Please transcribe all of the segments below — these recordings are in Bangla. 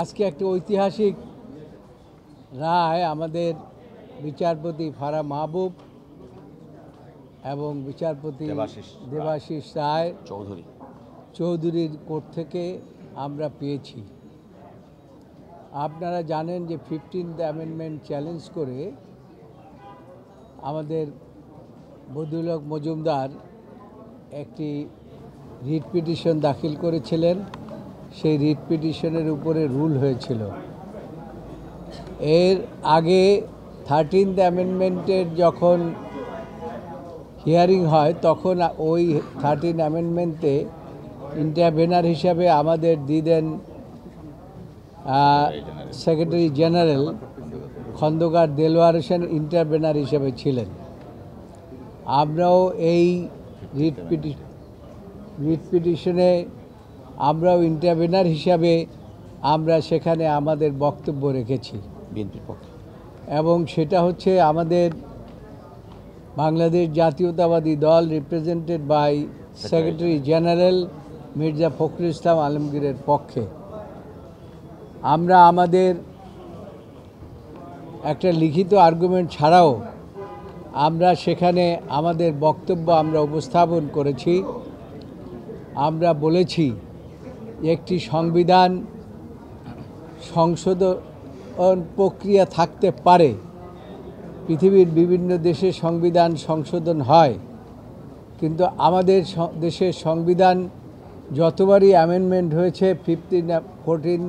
আজকে একটা ঐতিহাসিক রায় আমাদের বিচারপতি ফারাহ মাহবুব এবং বিচারপতি দেবাশিস রায় চৌধুরীর কোর্ট থেকে আমরা পেয়েছি। আপনারা জানেন যে 15th অ্যামেন্ডমেন্ট চ্যালেঞ্জ করে আমাদের বদিউল হক মজুমদার একটি রিট পিটিশন দাখিল করেছিলেন। সেই রিট পিটিশনের উপরে রুল হয়েছিল। এর আগে 13th অ্যামেন্ডমেন্টের যখন হিয়ারিং হয় তখন ওই 13 অ্যামেন্ডমেন্টে ইন্টারভেনার হিসাবে আমাদের দিদেন secretary general Khondkar Delwar Hossain intervener হিসাবে ছিলেন। আমরাও এই রিট পিটিশনে আমরাও ইন্টারভেনার হিসাবে আমরা সেখানে আমাদের বক্তব্য রেখেছি বিএনপির পক্ষে, এবং সেটা হচ্ছে আমাদের Bangladesh Jatiyatabadi Dal represented by secretary general Mirza Fakhrul Islam আলমগীরের পক্ষে। আমরা আমাদের একটা লিখিত আর্গুমেন্ট ছাড়াও আমরা সেখানে আমাদের বক্তব্য আমরা উপস্থাপন করেছি। আমরা বলেছি একটি সংবিধান সংশোধন প্রক্রিয়া থাকতে পারে। পৃথিবীর বিভিন্ন দেশে সংবিধান সংশোধন হয়, কিন্তু আমাদের দেশের সংবিধান যতবারই অ্যামেন্ডমেন্ট হয়েছে 15, 14,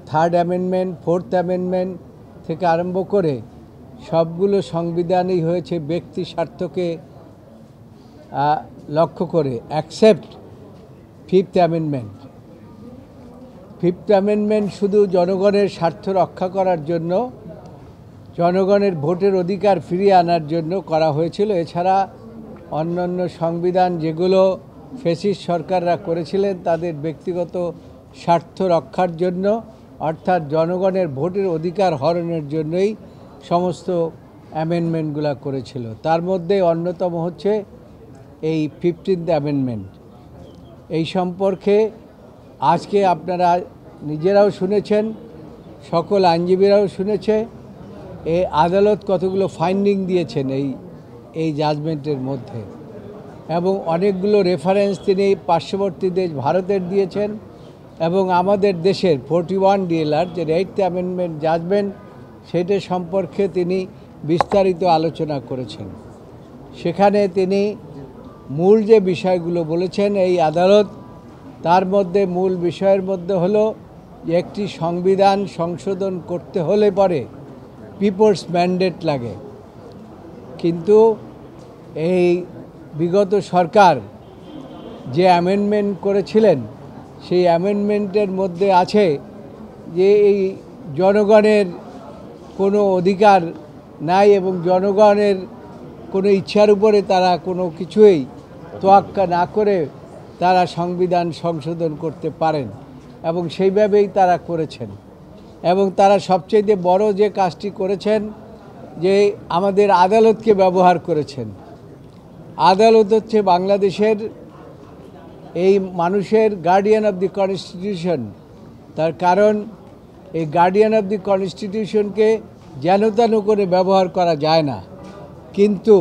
3rd অ্যামেন্ডমেন্ট, 4th অ্যামেন্ডমেন্ট থেকে আরম্ভ করে সবগুলো সংবিধানই হয়েছে ব্যক্তি স্বার্থকে লক্ষ্য করে, accept 5th amendment. 5th amendment শুধু জনগণের স্বার্থ রক্ষা করার জন্য, জনগণের ভোটের অধিকার ফিরিয়ে আনার জন্য করা হয়েছিল। এছাড়া অন্যান্য সংবিধান যেগুলো ফ্যাসিস্ট সরকাররা করেছিলেন তাদের ব্যক্তিগত স্বার্থ রক্ষার জন্য, অর্থাৎ জনগণের ভোটের অধিকার হরণের জন্যই সমস্ত অ্যামেন্ডমেন্টগুলো করেছিল। তার মধ্যে অন্যতম হচ্ছে এই 15th অ্যামেন্ডমেন্ট। এই সম্পর্কে আজকে আপনারা নিজেরাও শুনেছেন, সকল আইনজীবীরাও শুনেছে, এই আদালত কতগুলো ফাইন্ডিং দিয়েছেন এই জাজমেন্টের মধ্যে, এবং অনেকগুলো রেফারেন্স তিনি পার্শ্ববর্তী দেশ ভারতের দিয়েছেন, এবং আমাদের দেশের 41 DLR যে 8th অ্যামেন্ডমেন্ট জাজমেন্ট সেটা সম্পর্কে তিনি বিস্তারিত আলোচনা করেছেন। সেখানে তিনি মূল যে বিষয়গুলো বলেছেন এই আদালত, তার মধ্যে মূল বিষয়ের মধ্যে হলো যে একটি সংবিধান সংশোধন করতে হলে পরে পিপলস ম্যান্ডেট লাগে, কিন্তু এই বিগত সরকার যে অ্যামেন্ডমেন্ট করেছিলেন সেই অ্যামেন্ডমেন্টের মধ্যে আছে যে এই জনগণের কোনো অধিকার নাই এবং জনগণের কোনো ইচ্ছার উপরে তারা কোনো কিছুই তোয়াক্কা না করে তারা সংবিধান সংশোধন করতে পারেন, এবং সেইভাবেই তারা করেছেন। এবং তারা সবচেয়ে বড় যে কাজটি করেছেন যে আমাদের আদালতকে ব্যবহার করেছেন। আদালত হচ্ছে বাংলাদেশের এই মানুষের গার্ডিয়ান অফ দি কনস্টিটিউশন। তার কারণ এই গার্ডিয়ান অফ দি কনস্টিটিউশনকে যেন তেন করে ব্যবহার করা যায় না, কিন্তু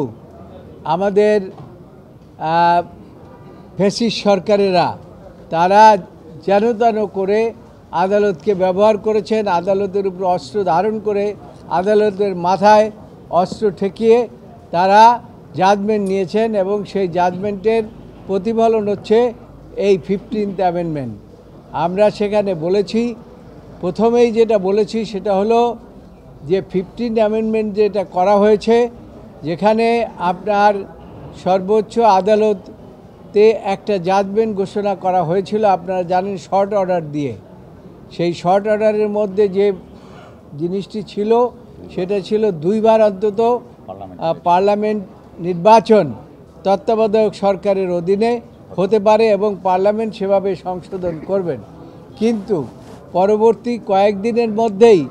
আমাদের ফ্যাসিস্ট সরকারেরা তারা যেন তেন করে আদালতকে ব্যবহার করেছেন। আদালতের উপর অস্ত্র ধারণ করে আদালতের মাথায় অস্ত্র ঠেকিয়ে তারা জাজমেন্ট নিয়েছেন, এবং সেই জাজমেন্টের প্রতিফলন হচ্ছে এই 15th অ্যামেন্ডমেন্ট। আমরা সেখানে বলেছি, প্রথমেই যেটা বলেছি সেটা হলো যে 15th অ্যামেন্ডমেন্ট যেটা করা হয়েছে, যেখানে আপনার সর্বোচ্চ আদালতে একটা জাজমেন্ট ঘোষণা করা হয়েছিল, আপনারা জানেন, শর্ট অর্ডার দিয়ে। সেই শর্ট অর্ডারের মধ্যে যে জিনিসটি ছিল সেটা ছিল 2 বার অন্তত পার্লামেন্ট নির্বাচন তত্ত্বাবধায়ক সরকারের অধীনে হতে পারে এবং পার্লামেন্ট সেভাবে সংশোধন করবেন। কিন্তু পরবর্তী কয়েকদিনের মধ্যেই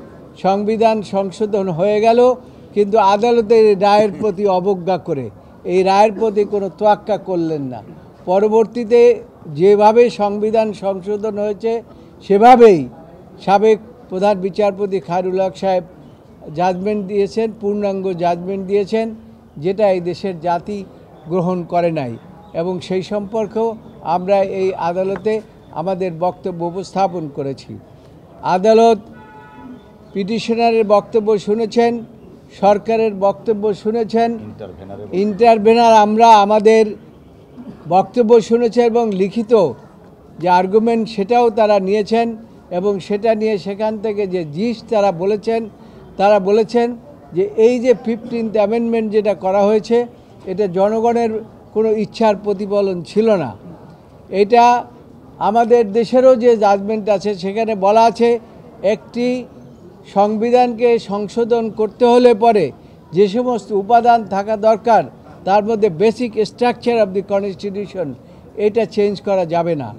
সংবিধান সংশোধন হয়ে গেল, কিন্তু আদালতের রায়ের প্রতি অবজ্ঞা করে এই রায়ের প্রতি কোনো তোয়াক্কা করলেন না। পরবর্তীতে যেভাবে সংবিধান সংশোধন হয়েছে সেভাবেই সাবেক প্রধান বিচারপতি খায়রুল হক সাহেব জাজমেন্ট দিয়েছেন, পূর্ণাঙ্গ জাজমেন্ট দিয়েছেন, যেটা এই দেশের জাতি গ্রহণ করে নাই। এবং সেই সম্পর্কেও আমরা এই আদালতে আমাদের বক্তব্য উপস্থাপন করেছি। আদালত পিটিশনারের বক্তব্য শুনেছেন, সরকারের বক্তব্য শুনেছেন, ইন্টারভেনার আমরা আমাদের বক্তব্য শুনেছে এবং লিখিত যে আর্গুমেন্ট সেটাও তারা নিয়েছেন এবং সেটা নিয়ে সেখান থেকে যে জিস্ট তারা বলেছেন যে এই যে 15th অ্যামেন্ডমেন্ট যেটা করা হয়েছে এটা জনগণের কোনো ইচ্ছার প্রতিফলন ছিল না। এটা আমাদের দেশেরও যে জাজমেন্ট আছে সেখানে বলা আছে একটি সংবিধানকে সংশোধন করতে হলে পরে যে সমস্ত উপাদান থাকা দরকার তার মধ্যে basic structure of the constitution এটা চেঞ্জ করা যাবে না।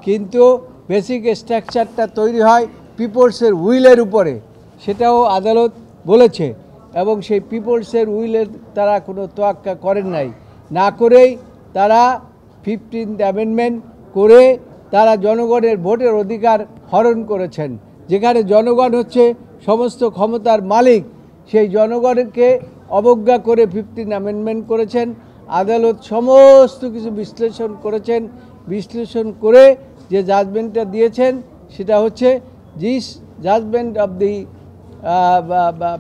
কিন্তু বেসিক স্ট্রাকচারটা তৈরি হয় পিপলসের উইলের উপরে, সেটাও আদালত বলেছে। এবং সেই পিপলসের উইলের তারা কোনো তোয়াক্কা করেন নাই, না করেই তারা 15th অ্যামেন্ডমেন্ট করে তারা জনগণের ভোটের অধিকার হরণ করেছেন। যেখানে জনগণ হচ্ছে সমস্ত ক্ষমতার মালিক, সেই জনগণকে অবজ্ঞা করে 15th অ্যামেন্ডমেন্ট করেছেন। আদালত সমস্ত কিছু বিশ্লেষণ করে যে জাজমেন্টটা দিয়েছেন সেটা হচ্ছে this judgement of the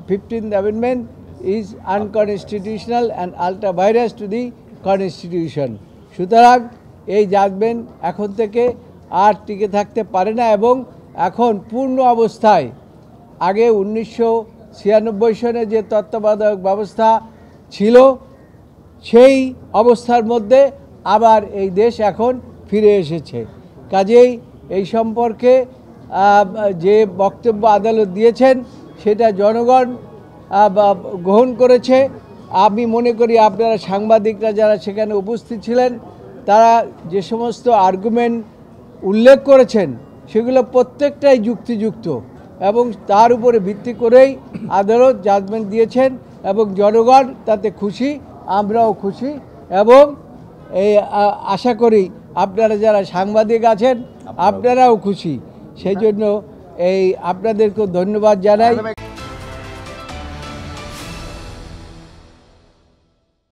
15th amendment is unconstitutional and ultra vires to the constitution. সুতরাং এই জাজমেন্ট এখন থেকে আর টিকে থাকতে পারে না এবং এখন পূর্ণ অবস্থায় আগে 1996 সনে যে তত্ত্বাবধায়ক ব্যবস্থা ছিল সেই অবস্থার মধ্যে আবার এই দেশ এখন ফিরে এসেছে। কাজেই এই সম্পর্কে যে বক্তব্য আদালত দিয়েছেন সেটা জনগণ গ্রহণ করেছে। আমি মনে করি আপনারা সাংবাদিকরা যারা সেখানে উপস্থিত ছিলেন তারা যে সমস্ত আর্গুমেন্ট উল্লেখ করেছেন সেগুলো প্রত্যেকটাই যুক্তিযুক্ত এবং তার উপরে ভিত্তি করেই আদালত জাজমেন্ট দিয়েছেন এবং জনগণ তাতে খুশি, আমরাও খুশি এবং এই আশা করি আপনারা যারা সাংবাদিক আছেন আপনারাও খুশি। সেই জন্য আপনাদেরকেও ধন্যবাদ জানাই।